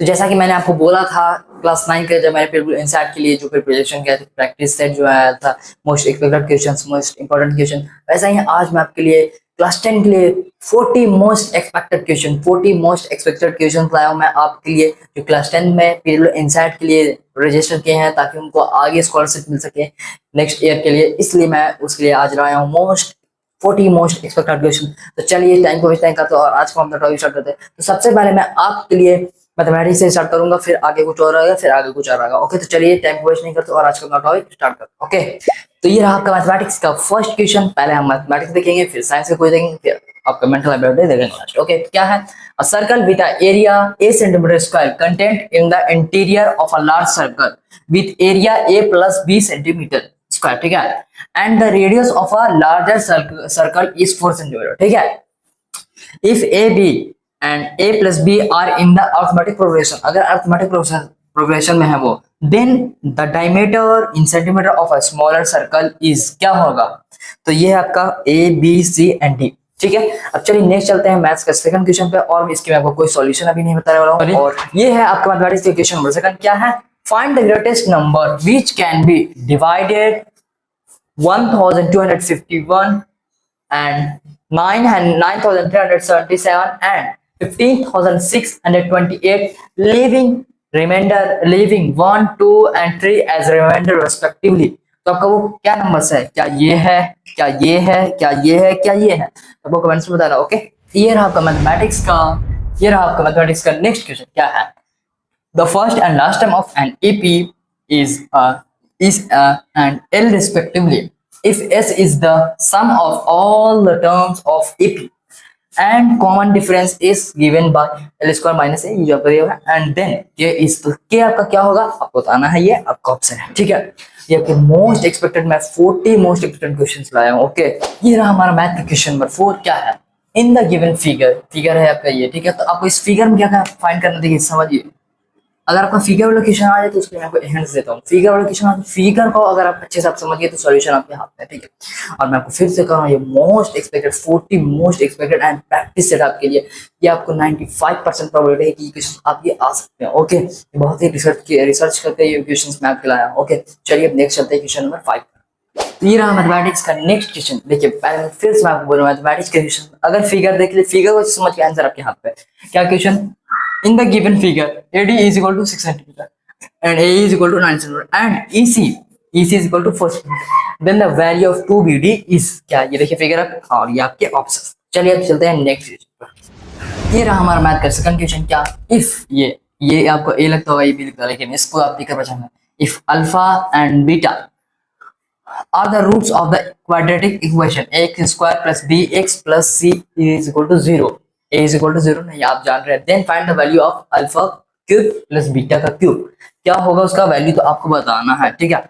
तो जैसा कि मैंने आपको बोला था क्लास 9 के जब मैंने इंसैट के लिए जो प्रिपरेशन किया था, प्रैक्टिस सेट जो आया था most expected questions, most important question, वैसा ही आज मैं आपके लिए क्लास 10 के लिए 40 most expected question, 40 most expected question लाया हूं मैं आपके लिए, जो क्लास 10 में पीरियड इंसैट के लिए रजिस्टर किए हैं ताकि उनको आगे स्कॉलरशिप मिल सके नेक्स्ट ईयर के लिए। इसलिए मैं उसके लिए आज लाया हूँ 40 मोस्ट एक्सपेक्टेड क्वेश्चन। तो चलिए टाइम को वेस्ट नहीं करते और आज को हम टॉपिक स्टार्ट करते हैं। तो सबसे पहले मैं आपके लिए मैथमेटिक्स से स्टार्ट करूंगा, फिर आगे कुछ और आएगा, फिर आगे कुछ और आएगा। ओके, तो चलिए टाइम को वेस्ट नहीं करते और आज का टॉपिक स्टार्ट करते हैं। ओके, तो ये रहा आपका मैथमेटिक्स का फर्स्ट क्वेश्चन। पहले हम मैथमेटिक्स देखेंगे, फिर साइंस का कोई देखेंगे, फिर आपका मेंटल एबिलिटी देखेंगे लास्ट। ओके, क्या है? A circle with a area a centimeter square contained in the interior of a large circle with area a plus b centimeter square, ठीक है, and the radius of a larger circle is 4 centimeter, ठीक है। If a b and a plus b are in the arithmetic progression, अगर arithmetic progression में है वो, then the diameter in centimeter of a smaller circle is क्या होगा? तो ये है आपका a b c and d, ठीक है। अब चलिए नेक्स्ट चलते हैं मैथ्स का सेकंड क्वेश्चन पे, और इसके मैं आपको कोई सॉल्यूशन अभी नहीं बताने वाला हूँ। और ये है आपका मैथमेटिक्स का क्वेश्चन नंबर सेकंड। क्या है? Find the greatest number which can be divided 1251 and 9377 and 15628 leaving 1 2 and 3 as remainder respectively। तो आपका वो क्या नंबर है? क्या ये है, क्या ये है, क्या ये है, क्या ये है? तो आपको कमेंट्स में बताना। ओके, ये रहा आपका मैथमेटिक्स का नेक्स्ट क्वेश्चन। क्या है? The first and last term of an EP is and L respectively if S is the sum of all the terms of EP and common difference is given by L square minus A, जो आपका है, and then K is, तो K आपका क्या होगा आपको बताना है, ये आपका ऑप्शन है, ठीक है। ये आपके मोस्ट एक्सपेक्टेड, मैं 40 मोस्ट एक्सपेक्टेड क्वेश्चंस लाया हूँ। ओके, ये रहा हमारा मैथ का क्वेश्चन नंबर 4। क्या है? इन द गिवन फिगर है आपका ये, ठीक है। तो आपको इस फिगर में क्या फाइंड करना, देखिए समझिए। अगर आपका फिगर वाला क्वेश्चन आ जाए तो उसके मैं आपको हिंट्स देता हूँ। फिगर वाला क्वेश्चन, फिगर को अगर आप अच्छे से आप समझिए तो सॉल्यूशन आपके हाथ में, ठीक है। और मैं आपको फिर से कह रहा हूँ, ये most expected 40 most expected and practice set आपके लिए, ये आपको 95% प्रोबेबिलिटी है कि ये क्वेश्चन आप ये आ सकते हैं। ओके, बहुत ही रिसर्च करके ये क्वेश्चन मैं आपके लाया हूँ। ओके, चलिए अब नेक्स्ट चलते हैं क्वेश्चन नंबर 5। ये रहा मैथमेटिक्स का नेक्स्ट क्वेश्चन। देखिए पहले फिर से मैं आपको बोल रहा हूँ मैथमेटिक्स का क्वेश्चन, अगर फिगर देख ले, फिगर को समझ के आंसर आपके हाथ पे। क्या question? In the given figure, AD is equal to 6 cm and AE is equal to 9 cm and EC is equal to 4 cm. Then the value of 2BD is क्या? ये देखिए फिगर है और ये आपके ऑप्शन। चलिए अब चलते हैं नेक्स्ट क्वेश्चन पर। ये रहा हमारा मैथ का सेकंड क्वेश्चन। क्या? इफ ये आपको ए लगता होगा, ये बी लगता है, लेकिन इसको आप दिक्कत बचाना। If alpha and beta are the roots of the quadratic equation x square plus bx plus c is equal to 0, a is equal to 0 नहीं आप जान रहे हैं। then find the value of alpha cube plus beta का cube, क्या होगा उसका value, तो आपको बताना है, ठीक है,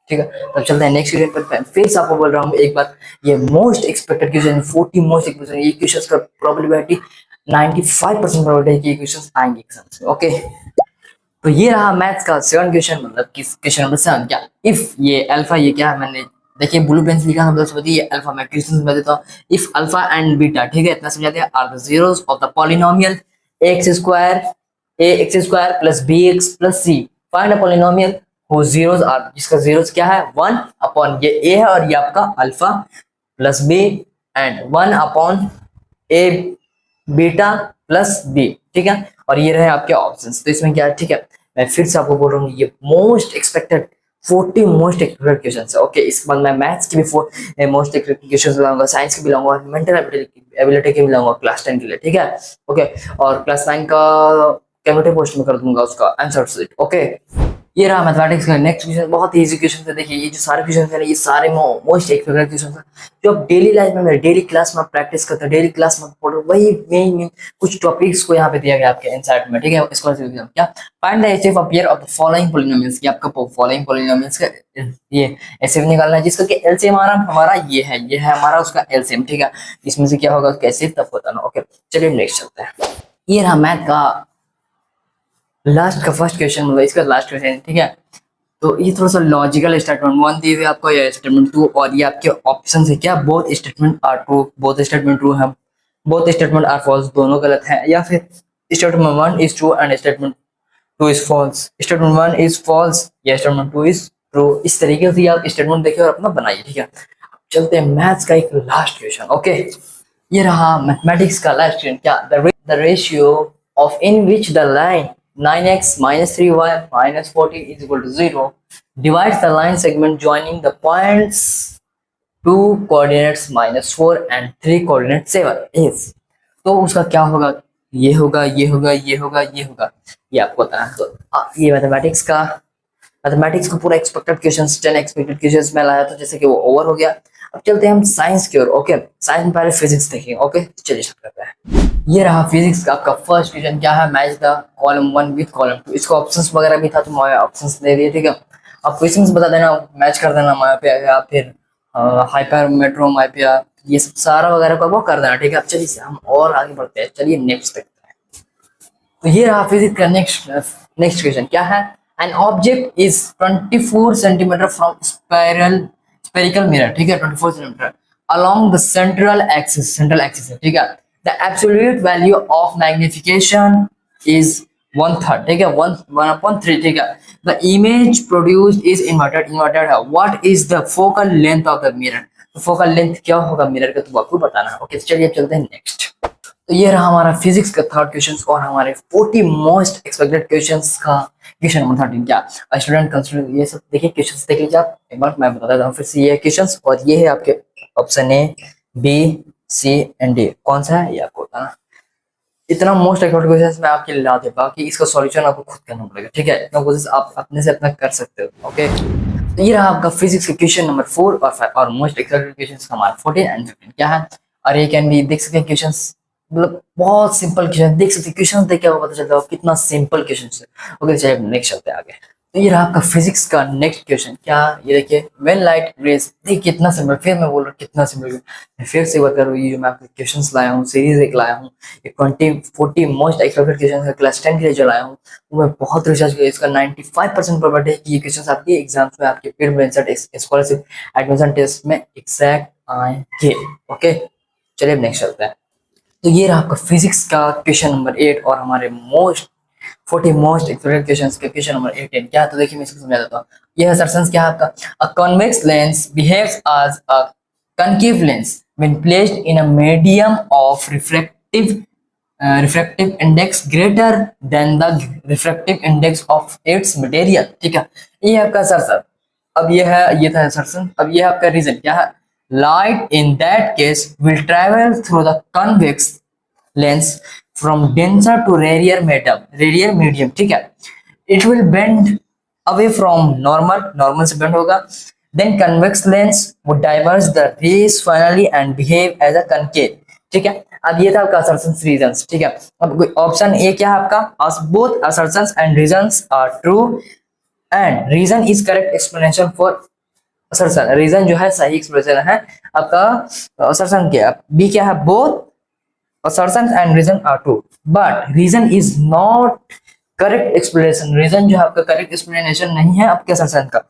ठीक है। तब चलते हैं नेक्स्ट क्वेश्चन पर। फिर से आपको बोल रहा हूँ एक बार, ये most expected question, 40 most expected, ये क्वेश्चंस का प्रोबेबिलिटी 95% प्रोबेबिलिटी है कि ये क्वेश्चंस आएंगे एग्जाम्स में। ओके, तो ये रहा मैथ्स का सेकंड क्वेश्चन, मतलब क्वेश्चन नंबर 7। क्या? इफ ये अल्फा, ये क्या है, मैंने देखिए ब्लू पेन से लिखा, मतलब समझिए ये अल्फा, मैं क्वेश्चन समझ देता हूँ। इफ अल्फा एंड बीटा, ठीक है, इतना समझा दिया, are the zeros of the polynomial X square plus B X plus C, find a polynomial who zeros are, जिसका जीरोस क्या है 1 अपॉन ये ए है और ये आपका alpha plus B and 1 upon A beta plus B, ठीक है। और ये रहे आपके ऑप्शंस। तो इसमें क्या है, ठीक है, मैं फिर से आपको बोल रहा हूँ, ये most expected 40 most expected questions है। ओके, इसके बाद मैं मैथ्स की भी मोस्ट एक्सपेक्टेड क्वेश्चंस लाऊंगा, साइंस की भी लाऊंगा, मेंटल एबिलिटी की भी लाऊंगा क्लास 10 के लिए, ठीक है। ओके, और क्लास 9 का कम्युनिटी पोस्ट में कर दूंगा उसका आंसर शीट। ओके, ये रहा मैथमेटिक्स का नेक्स्ट क्वेश्चन, बहुत ही इजी क्वेश्चन है। देखिए ये जो सारे क्वेश्चन है, ये सारे मोस्ट एक्सपेक्टेड क्वेश्चन है जो आप डेली लाइफ में, डेली क्लास में प्रैक्टिस करते हैं, डेली क्लास में पढ़ो, वही मेन कुछ टॉपिक्स को यहाँ पे दिया गया आपके इंसाइट में, ठीक है। स्कॉलरशिप एग्जाम क्या? Find the HF of pair of the following polynomials, कि आपका फॉलोइंग पॉलिनोमियल्स का ये एचएफ निकालना है, जिसका कि एलसीएम हमारा ये है हमारा उसका एलसीएम, ठीक है। इसमें से क्या होगा उसका एचएफ तब बताना। ओके, चलिए नेक्स्ट चलते हैं। ये रहा मैथ का लास्ट का फर्स्ट क्वेश्चन, मतलब इसका लास्ट क्वेश्चन, ठीक है। तो ये थोड़ा सा लॉजिकल स्टेटमेंट 1 दिए हुए आपको, ये स्टेटमेंट 2, और ये आपके ऑप्शन है क्या, both statement are true, both statement true है, बोथ स्टेटमेंट आर फॉल्स, दोनों गलत है, या फिर statement 1 is true and statement 2 is false, statement 1 is false या स्टेटमेंट 2 इज ट्रू। इस तरीके से आप स्टेटमेंट देखिए और अपना बनाइए, ठीक है। चलते हैं मैथ्स का एक लास्ट क्वेश्चन। ओके, ये रहा मैथमेटिक्स का लास्ट क्वेश्चन। क्या the ratio of in which the line 9x minus 3y minus 14 is equal to 0 divides the line segment joining the points 2 coordinates minus 4 and 3 coordinate 7 is। तो उसका क्या होगा? ये होगा, ये होगा, ये होगा, ये होगा, ये आपको बताना है। तो ये मैथमेटिक्स का पूरा एक्सपेक्टेड क्वेश्चंस 10 एक्सपेक्टेड क्वेश्चंस में लाया, तो जैसे कि वो ओवर हो गया। अब चलते हैं हम साइंस की ओर। ओके, साइंस में पहले फिजिक्स देखेंगे। ओके, चलिए स्टार्ट करते हैं। ये रहा फिजिक्स का आपका फर्स्ट क्वेश्चन। क्या है? Match the column 1 with column 2। इसको ऑप्शंस वगैरह भी था तो मैं ऑप्शंस दे दिए, ठीक है। आप क्वेश्चंस बता देना, मैच कर देना मायोपिया या फिर हाइपरमेट्रोमाइपिया, ये सब सारा वगैरह को कर देना, ठीक है। अब चलिए हम और आगे बढ़ते हैं। चलिए नेक्स्ट देखते हैं। तो ये रहा फिजिक्स का नेक्स्ट क्वेश्चन। क्या है? N object is 24 centimetre from spherical mirror, ठीक है, 24 centimetre along the central axis है, ठीक है। The absolute value of magnification is 1/3, ठीक है, 1/3, ठीक है। The image produced is inverted है। What is the focal length of the mirror? तो focal length क्या होगा मिरर का, तो आपको बताना है। ओके, चलिए अब चलते हैं नेक्स्ट। तो ये रहा हमारा फिजिक्स का थर्ड क्वेश्चन और हमारे 40 मोस्ट एक्सपेक्टेड क्वेश्चंस का क्वेश्चन नंबर 13। क्या स्टूडेंट कंसिडर, ये सब देखिए क्वेश्चंस देख लीजिए आप एक बार, मैं बता देता हूँ फिर से। ये क्वेश्चंस और ये है आपके option A, B, C and D, कौन सा है ये आपको बताना। इतना मोस्ट एक्सपेक्टेड क्वेश्चन मैं आपके लिए ला दे, बाकी इसका सॉल्यूशन आपको खुद करना पड़ेगा, ठीक है। इतना कोशिश आप अपने से अपना कर सकते हो। ओके, तो ये रहा आपका फिजिक्स का क्वेश्चन नंबर 4 और 5 और मोस्ट एक्सपेक्टेड क्वेश्चन हमारा 14 एंड 15। क्या है? और ये कैन भी देख सकते हैं क्वेश्चन, मतलब बहुत सिंपल क्वेश्चन देख सकते हैं। क्वेश्चन देख के आपको पता चलता है कितना सिंपल क्वेश्चन है। ओके, चलिए नेक्स्ट चलते हैं आगे। तो ये रहा आपका फिजिक्स का नेक्स्ट क्वेश्चन। क्या? ये देखिए, व्हेन लाइट रेज, देखिए कितना सिंपल, फिर मैं बोल रहा हूँ कितना सिंपल। मैं फिर से बता रहा हूँ, ये जो मैं आपके क्वेश्चंस लाया हूँ, सीरीज एक लाया हूँ, ये 40 मोस्ट एक्सपेक्टेड क्वेश्चन क्लास 10 के लिए जो लाया हूँ, वो मैं बहुत रिसर्च किया। इसका 95% प्रोबेबिलिटी है कि ये क्वेश्चन आपके एग्जाम्स में, आपके पेड में स्कॉलरशिप एडमिशन टेस्ट में एग्जैक्ट आएंगे। ओके, चलिए नेक्स्ट चलते हैं। तो ये रहा आपका फिजिक्स का क्वेश्चन नंबर 8 और हमारे 40 मोस्ट एक्सपेक्टेड क्वेश्चंस के क्वेश्चन नंबर 18। क्या? तो देखिए मैं इसको समझा देता हूँ। यह असर्शंस क्या है आपका? A convex lens behaves as a concave lens when placed in a medium of refractive index greater than the refractive index of its material, ठीक है। ये आपका असर्शन। अब ये था असर्शन। अब ये आपका रीजन क्या है? Light in that case will travel through the convex lens from denser to rarer medium, ठीक है। It will bend away from normal से bend होगा। Then convex lens would diverge the rays finally and behave as a concave, ठीक है। अब ये था आपका assertions reasons, ठीक है। अब ऑप्शन ए क्या है आपका? As both assertions and reasons are true and reason is correct explanation for assertion. Reason जो है सही एक्सप्रेशन है आपका असर्शन क्या? बी क्या है? Both assertion and reason are true but reason is not correct explanation. Reason जो है आपका करेक्ट एक्सप्लेनेशन नहीं है आपके असर्शन का।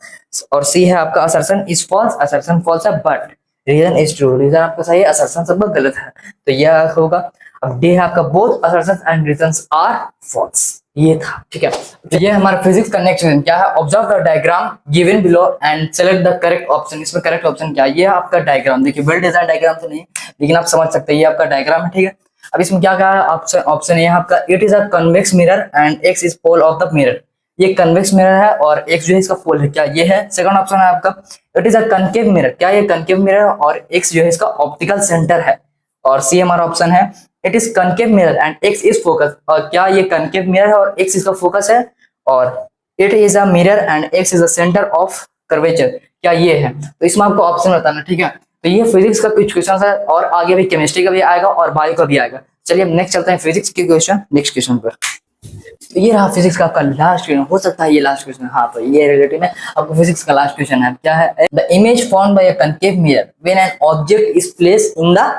और सी है आपका assertion is false, assertion false है but reason is true. Reason आपका सही है, असर्शन सब गलत है, तो यह होगा। अब डी है आपका both assertions and reasons are false, ये था, ठीक है। तो ये हमारा फिजिक्स का नेक्स्ट क्वेश्चन। क्या है? Observe the diagram given below and select the correct option. इसमें करेक्ट ऑप्शन क्या है? ये आपका डायग्राम, देखिए वेल डिजाइन डायग्राम तो नहीं लेकिन आप समझ सकते हैं, ये आपका डायग्राम है, ठीक है। अब इसमें क्या कहा है? ऑप्शन ये आपका it is a convex mirror and X is pole of the mirror. ये कन्वेक्स मिरर है और एक्स जो है इसका पोल है, क्या ये है? सेकंड ऑप्शन है आपका it is a concave mirror. क्या ये कनकेव मिरर और एक्स जो है इसका ऑप्टिकल सेंटर है। और सी हमारा ऑप्शन है it is concave mirror and X is focus. और क्या ये कनकेव मिरर है और एक्स इसका फोकस है। और it is a mirror and X is a centre of curvature, क्या ये है? तो इसमें आपको ऑप्शन बताना, ठीक है। तो ये फिजिक्स का कुछ क्वेश्चन है और आगे भी केमिस्ट्री का भी आएगा और बायो का भी आएगा। चलिए हम नेक्स्ट चलते हैं फिजिक्स के क्वेश्चन, नेक्स्ट क्वेश्चन पर। तो ये रहा फिजिक्स का आपका लास्ट क्वेश्चन, हो सकता है ये लास्ट क्वेश्चन, हाँ तो ये रिलेटेड है आपको फिजिक्स का लास्ट क्वेश्चन है। क्या है? The image formed by a concave mirror when an object is placed in the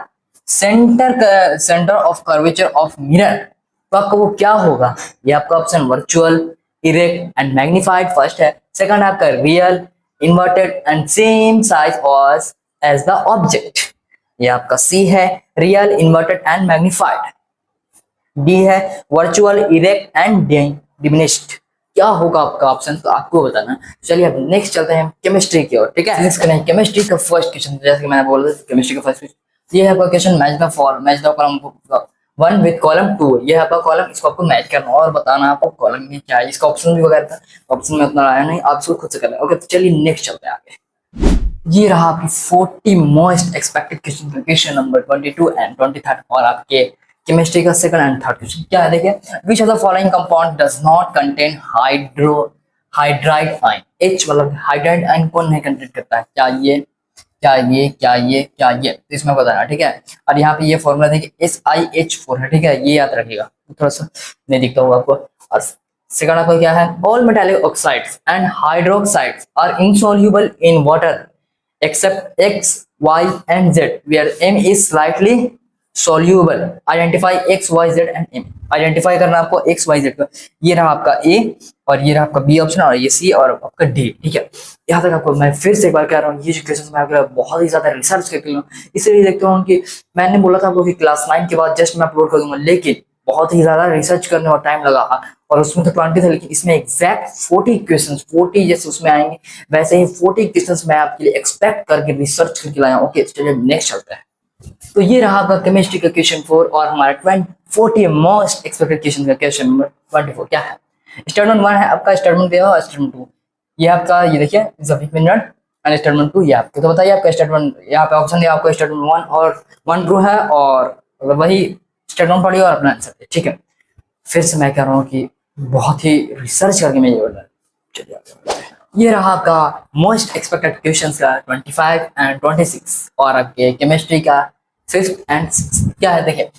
centre of curvature of mirror, तो आपका वो क्या होगा? ये आपका option virtual, erect and magnified first है। सेकंड आपका real, inverted and same size as the object. ये आपका सी है, real, inverted and magnified. D है वर्चुअल, इरेक्ट एंड डिमिनिश्ड। क्या होगा आपका ऑप्शन, तो आपको बताना। चलिए अब नेक्स्ट चलते हैं केमिस्ट्री की ओर, ठीक है। नेक्स्ट करें केमिस्ट्री का फर्स्ट क्वेश्चन, जैसे कि मैंने बोला केमिस्ट्री का फर्स्ट क्वेश्चन, ये है आपका question match the for match the column 1 with column 2। ये है आपका कॉलम, इसको आपको मैच करना और बताना आपको कॉलम में क्या है। इसका ऑप्शन भी वगैरह था, ऑप्शन में उतना आया नहीं, आप इसको खुद से करना। ओके, तो चलिए नेक्स्ट चलते हैं आगे। ये रहा आपकी 40 most expected question, question number 22 and 23 और आपके केमिस्ट्री का सेकंड एंड थर्ड क्वेश्चन क्या है, देखिए। विच of the following compound does not contain hydride ion. H मतलब हाइड्राइड आयन कौन नहीं कंटेन करता है, क्या ये, क्या ये, क्या ये, क्या ये, तो इसमें बताना, ठीक है। और यहाँ पे ये फॉर्मूला देखिए SiH4 है, ठीक है, ये याद रखिएगा, थोड़ा सा नहीं दिखता होगा आपको। और सेकंड आपको क्या है, all metallic oxides and hydroxides are insoluble in water except X, Y and Z where M is slightly soluble. Identify X, Y, Z and M. Identify करना आपको X, Y, Z का। ये रहा आपका A और ये रहा आपका B ऑप्शन और ये C और आपका D, ठीक है। यहाँ तक आपको मैं फिर से एक बार कह रहा हूँ, ये क्वेश्चन मैं आपके बहुत ही ज्यादा रिसर्च करके लूँ, इसलिए देखता हूँ कि मैंने बोला था आपको कि क्लास 9 के बाद जस्ट मैं अपलोड कर दूंगा, लेकिन बहुत ही ज्यादा रिसर्च करने और टाइम लगा और उसमें तो 20 था, लेकिन इसमें एग्जैक्ट 40 क्वेश्चंस, 40 जैसे उसमें आएंगे वैसे ही 40 क्वेश्चंस मैं आपके लिए एक्सपेक्ट करके रिसर्च करके लाया। ओके, चलिए नेक्स्ट चलते हैं। तो ये रहा आपका केमिस्ट्री का क्वेश्चन 4 और हमारा 40 मोस्ट एक्सपेक्टेड क्वेश्चन का क्वेश्चन नंबर 24 क्या है। स्टेटमेंट 1 है आपका, स्टेटमेंट दिया और स्टेटमेंट 2 ये आपका, ये देखिए एंड स्टेटमेंट 2 ये आपको। तो बताइए आपका स्टेटमेंट, यहाँ पे ऑप्शन दिया आपको स्टेटमेंट 1 और 1 ट्रू है और वही स्टेटमेंट पढ़िए और अपना आंसर है, ठीक है। फिर से मैं कह रहा हूँ कि बहुत ही रिसर्च करके मैं ये बोल रहा हूँ। चलिए ये रहा आपका मोस्ट एक्सपेक्टेड क्वेश्चंस का 25 एंड 26 और आपके केमिस्ट्री का 5th एंड 6th क्या है, देखिए।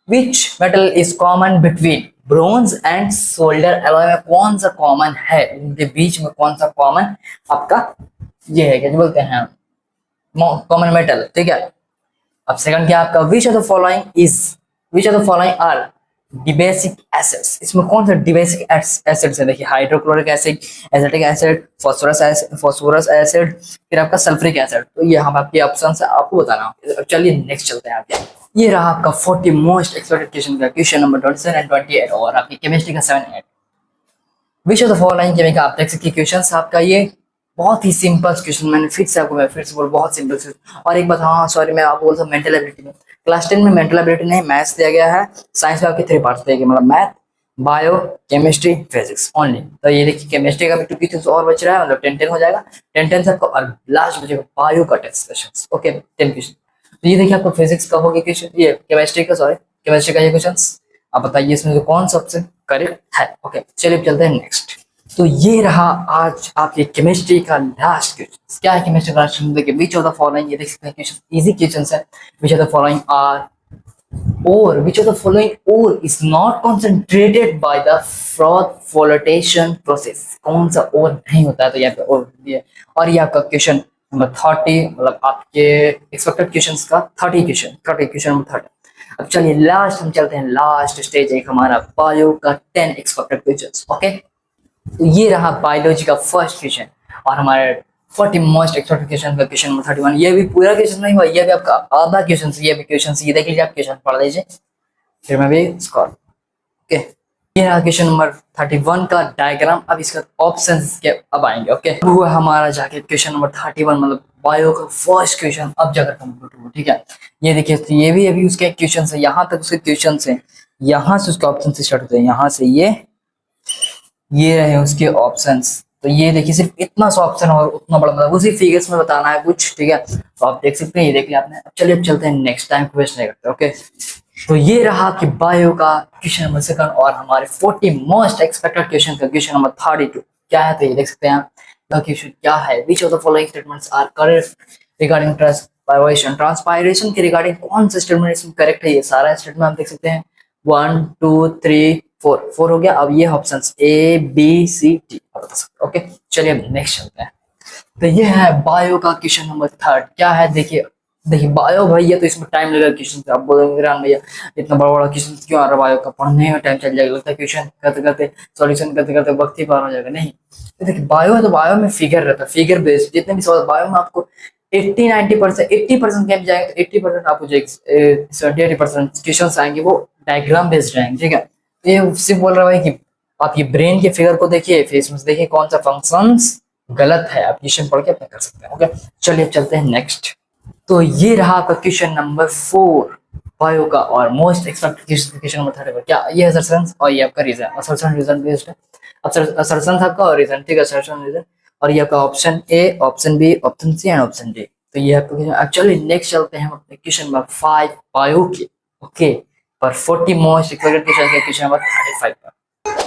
Which metal is common between bronze and solder alloy में कौन सा कॉमन है, उनके बीच में कौन सा कॉमन आपका ये है, क्या बोलते हैं, कॉमन मेटल, ठीक है। अब सेकंड क्या आपका, which of the following are dibasic acids, इसमें कौन सा डिबेसिक एसिड्स है, देखिए hydrochloric acid, acetic acid, phosphorus acid, फिर आपका सल्फ्रिक एसिड। तो ये हम आपके ऑप्शन है, आपको बताना। चलिए नेक्स्ट चलते हैं आगे। ये रहा आपका 40 मोस्ट एक्सपेक्टेड क्वेश्चन का क्वेश्चन नंबर 27 एंड 28 और आपकी केमिस्ट्री का 7 8। विच ऑफ द फॉलोइंग केमिकल, आप देख सकते हैं क्वेश्चन आपका ये बहुत ही सिंपल क्वेश्चन, मैंने फिर से बोल बहुत सिंपल क्वेश्चन। और एक बात, हाँ सॉरी मैं आपको बोलता हूँ, मेंटल एबिलिटी में क्लास 10 में मेंटल एबिलिटी नहीं, मैथ्स दिया गया है, साइंस में आपके 3 पार्ट्स दिए गए, मतलब math, bio, chemistry, physics only. तो ये देखिए केमिस्ट्री का भी 2 क्वेश्चन और बच रहा है, मतलब 10 हो जाएगा, 10 सबको, और लास्ट बचेगा बायो का टेस्ट क्वेश्चन। Okay 10 question. तो ये देखिए आपको फिजिक्स का हो गया क्वेश्चन, ये केमिस्ट्री का ये क्वेश्चन। आप बताइए इसमें कौन सा ऑप्शन करेक्ट है। ओके चलिए चलते हैं नेक्स्ट। तो ये रहा आज आपके केमिस्ट्री का लास्ट क्वेश्चन। क्या है केमिस्ट्री का लास्ट क्वेश्चन, देखिए विच ऑफ द फॉलोइंग, ये देख सकते हैं क्वेश्चन इजी क्वेश्चन है। Which of the following are और which of the following ore is not concentrated by the flotation process, कौन सा और नहीं होता है, तो यहाँ पे और दिया। और ये आपका क्वेश्चन नंबर 30, मतलब आपके एक्सपेक्टेड क्वेश्चंस का 30 क्वेश्चन नंबर 30। अब चलिए लास्ट हम चलते हैं, लास्ट स्टेज एक हमारा बायो का 10 एक्सपेक्टेड क्वेश्चंस। ओके तो ये रहा बायोलॉजी का फर्स्ट क्वेश्चन और हमारे 40 मोस्ट एक्सपेक्टेड क्वेश्चन का क्वेश्चन नंबर 31। ये भी पूरा क्वेश्चन नहीं हुआ, ये भी आपका आधा क्वेश्चन, ये भी क्वेश्चन, ये देख लीजिए, आप क्वेश्चन पढ़ लीजिए फिर मैं भी स्कोर। ओके ये रहा क्वेश्चन नंबर 31 का डायग्राम। अब इसका ऑप्शंस के अब आएंगे। ओके वो हमारा जाके क्वेश्चन नंबर 31, मतलब बायो का फर्स्ट क्वेश्चन अब जाकर कंप्लीट हुआ, ठीक है। ये देखिए तो ये भी अभी उसके क्वेश्चन है, यहाँ तक उसके क्वेश्चन है, यहाँ से उसके ऑप्शन से स्टार्ट होते हैं, यहाँ से ये रहे उसके ऑप्शंस। तो ये देखिए सिर्फ इतना सा ऑप्शन और उतना बड़ा, मतलब उसी फिगर्स में बताना है कुछ, ठीक है। तो आप देख सकते हैं, ये देख लिया आपने। अब चलिए अब चलते हैं नेक्स्ट टाइम क्वेश्चन नहीं करते। ओके तो ये रहा कि बायो का क्वेश्चन नंबर 2 और हमारे 40 मोस्ट एक्सपेक्टेड क्वेश्चन का क्वेश्चन नंबर 32 क्या है, तो ये देख सकते हैं क्वेश्चन क्या है। Which of the following statements are correct regarding transpiration के रिगार्डिंग कौन सा स्टेटमेंट करेक्ट है, ये सारा स्टेटमेंट आप देख सकते हैं। 1 2 3 4 हो गया। अब ये options A B C D बता सकते। ओके चलिए अब नेक्स्ट चलते हैं। तो ये है बायो का क्वेश्चन नंबर 3 क्या है, देखिए बायो भैया तो इसमें टाइम लगेगा क्वेश्चन, आप बोलेंगे राम भैया इतना बड़ा बड़ा क्वेश्चन क्यों आ रहा है, बायो का पढ़ने में टाइम चल जाएगा, लगता है क्वेश्चन करते करते सॉल्यूशन करते करते वक्त ही पार हो जाएगा। नहीं तो देखिए बायो है तो बायो में फिगर रहता है, फिगर बेस्ड जितने भी सवाल बायो में आपको 80-90% 80% कैप जाएंगे तो 80% आपको जो 70-80% क्वेश्चन आएंगे वो डायग्राम बेस्ड रहेंगे, ठीक है। तो ये सिर्फ बोल रहा है कि आप ये ब्रेन के फिगर को देखिए, फिर इसमें से देखिए कौन सा फंक्शंस गलत है, आप क्वेश्चन पढ़ के अपने कर सकते हैं। ओके, चलिए चलते हैं नेक्स्ट। तो ये रहा आपका क्वेश्चन नंबर 4 बायो का, और मोस्ट एक्सपेक्टेड क्वेश्चन नंबर 30 क्या ये असर्शंस और ये आपका रीजन, असर्शन रीजन बेस्ड है। असर्शन आपका और रीजन, ठीक है, असर्शन रीजन, और ये आपका option A, option B, option C and option D. तो ये आपका एक्चुअली नेक्स्ट चलते हैं हम अपने क्वेश्चन नंबर 5 बायो के, ओके, पर 40 मोस्ट एक्सपेक्टेड क्वेश्चन नंबर 35 पर।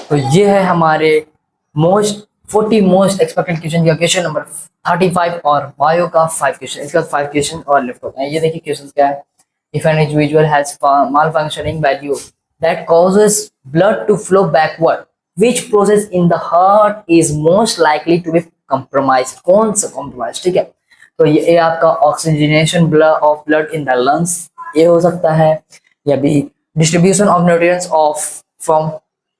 तो ये है हमारे मोस्ट 40 मोस्ट एक्सपेक्टेड क्वेश्चन का क्वेश्चन नंबर 35 और बायो का 5 क्वेश्चन, इसका 5 क्वेश्चन और लेफ्ट होते हैं। ये देखिए क्वेश्चन क्या है। If an individual has malfunctioning value that causes blood to flow backward, which process in the heart is most likely to be compromised? कौन सा compromised, ठीक है। तो ये आपका oxygenation of blood in the lungs, ये हो सकता है, या B distribution of nutrients of from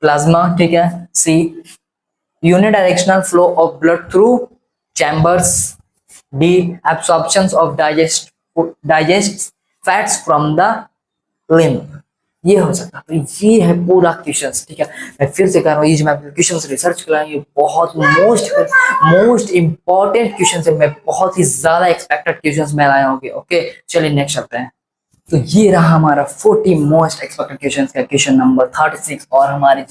plasma, ठीक है, सी unidirectional flow of blood through chambers, D absorptions of digest fats from the lymph, ये हो सकता है। तो ये है पूरा क्वेश्चंस, ठीक है। मैं फिर से कह रहा हूँ, ये जो मैं क्वेश्चंस रिसर्च कर रहा हूँ, ये बहुत मोस्ट इंपॉर्टेंट क्वेश्चंस है, मैं बहुत ही ज्यादा एक्सपेक्टेड क्वेश्चंस मैं लाया हूँ। ओके, चलिए नेक्स्ट चलते हैं। तो ये रहा हमारा 40 मोस्ट एक्सपेक्टेड क्वेश्चंस का क्वेश्चन नंबर 36 और हमारी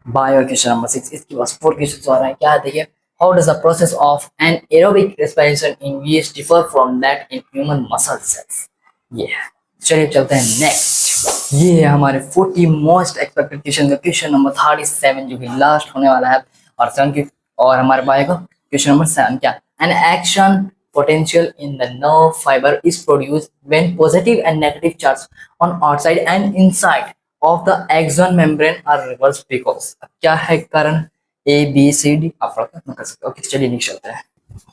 बायो क्वेश्चन नंबर 6। इसके पास 4 क्वेश्चंस और हैं। क्या है देखिए, how does the process of anaerobic respiration in VS differ from that in human muscle cells? ये है, चलिए चलते हैं नेक्स्ट। ये है हमारे 40 मोस्ट एक्सपेक्टेड क्वेश्चन का क्वेश्चन नंबर 37, जो कि लास्ट होने वाला है, और 7 की, और हमारे बायो का क्वेश्चन नंबर 7 क्या, an action potential in the nerve fiber is produced when positive and negative charge on outside and inside of the axon membrane are reversed because, क्या है कारण, A B C D आप कर सकते हो। Okay, चलिए next चलते हैं।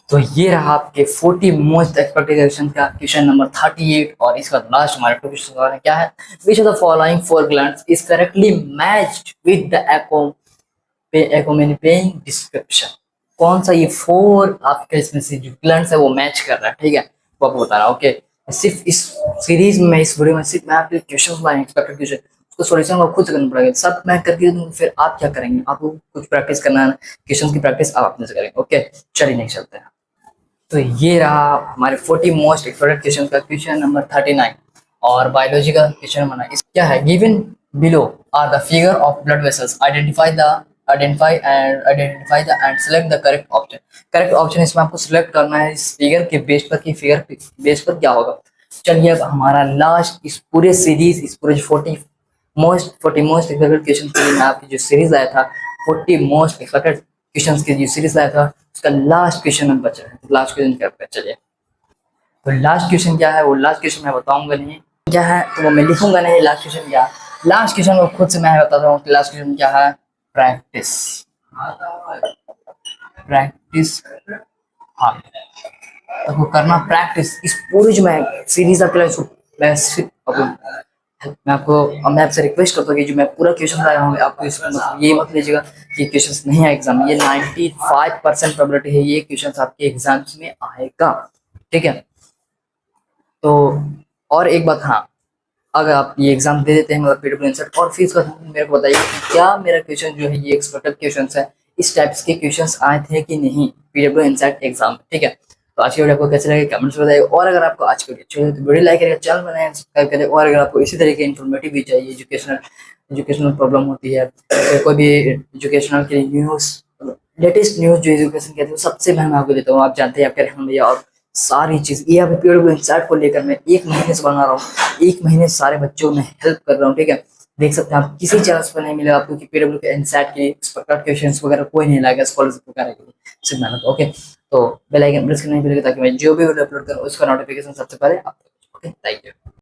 तो ये रहा आपके 40 मोस्ट एक्सपेक्टेड क्वेश्चन का क्वेश्चन नंबर 38, और इसका लास्ट हमारे क्वेश्चन और है। क्या है, which of the following 4 glands is correctly matched with the accompanying description? कौन सा ये 4 आपके इसमें से जो ग्लैंड्स है वो मैच कर रहा है, ठीक है, वो आपको बता रहा हूँ। ओके, सिर्फ इस सीरीज में, इस वीडियो में सिर्फ मैं आपके क्वेश्चंस लाए, एक्सपेक्टेड क्वेश्चन, उसको सॉल्यूशन को खुद से करना पड़ेगा। सब मैं करके दूंगा, फिर आप क्या करेंगे, आपको कुछ प्रैक्टिस करना है, क्वेश्चंस की प्रैक्टिस आप अपने से करेंगे। ओके, चलिए नेक्स्ट चलते हैं। तो ये रहा हमारे 40 मोस्ट एक्सपेक्टेड क्वेश्चन का क्वेश्चन नंबर 39 और बायोलॉजी का क्वेश्चन नंबर 9। क्या है, given below are the figure of blood vessels, identify and select the correct option। Correct option इसमें आपको सिलेक्ट करना है इस फिगर के बेस पर, कि फिगर के बेस पर क्या होगा। चलिए अब हमारा लास्ट इस पूरे सीरीज, इस पूरे 40 मोस्ट एक्सपेक्टेड क्वेश्चन के लिए मैं आपकी जो सीरीज लाया था, 40 मोस्ट एक्सपेक्टेड क्वेश्चन की जो सीरीज लाया था, उसका लास्ट क्वेश्चन अब बचा है। लास्ट क्वेश्चन करते हैं, चलिए। तो लास्ट क्वेश्चन क्या है, वो लास्ट क्वेश्चन मैं बताऊंगा नहीं क्या है, तो वो मैं लिखूंगा नहीं लास्ट क्वेश्चन क्या। लास्ट क्वेश्चन को खुद से मैं बताता हूँ कि लास्ट क्वेश्चन क्या है। प्रैक्टिस, हाँ, आपको करना प्रैक्टिस। इस पूरी जो मैं सीरीज आपके मैं आपसे रिक्वेस्ट करता हूँ कि जो मैं पूरा क्वेश्चन लाया हूँ, आपको इसमें मतलब ये मत लीजिएगा कि क्वेश्चंस नहीं है एग्जाम में। ये 95% प्रोबेबिलिटी है ये क्वेश्चन आपके एग्जाम्स में आएगा, ठीक है। तो और एक बात, हाँ, अगर आप ये एग्जाम दे देते हैं मतलब पीडब्ल्यू इंसर्ट और फीस का, मेरे को बताइए कि क्या मेरा क्वेश्चन जो है ये एक्सपेक्टेड क्वेश्चंस है, इस टाइप्स के क्वेश्चंस आए थे कि नहीं पीडब्ल्यू इंसर्ट एग्जाम, ठीक है। तो आज की वीडियो आपको कैसे लगे कमेंट्स में बताइए, और अगर आपको आज की वीडियो अच्छी लगी तो वीडियो लाइक करिए, चैनल बनाए, सब्सक्राइब करें, और अगर आपको इसी तरह के इन्फॉर्मेटिव भी चाहिए, एजुकेशनल प्रॉब्लम होती है, तो कोई भी एजुकेशनल के न्यूज़, लेटेस्ट न्यूज़ जो एजुकेशन कहते हैं सबसे मैं आपको देता हूँ। आप जानते हैं आपके रहमान भैया, और सारी चीज़ ये अभी पीडब्ल्यू इंसर्ट को लेकर मैं 1 महीने से बना रहा हूँ, 1 महीने से सारे बच्चों में हेल्प कर रहा हूँ, ठीक है। देख सकते हैं आप किसी चैनल पर नहीं मिलेगा आपको कि पीडब्ल्यू के इंसर्ट के एक्सपेक्टेड क्वेश्चंस वगैरह कोई नहीं लाएगा स्कॉलरशिप वगैरह के लिए, सिर्फ मेहनत। ओके, तो बेल आइकन प्रेस करना नहीं भूलिएगा ताकि मैं जो भी वीडियो अपलोड करूँ उसका नोटिफिकेशन सबसे पहले आप। Okay, thank you.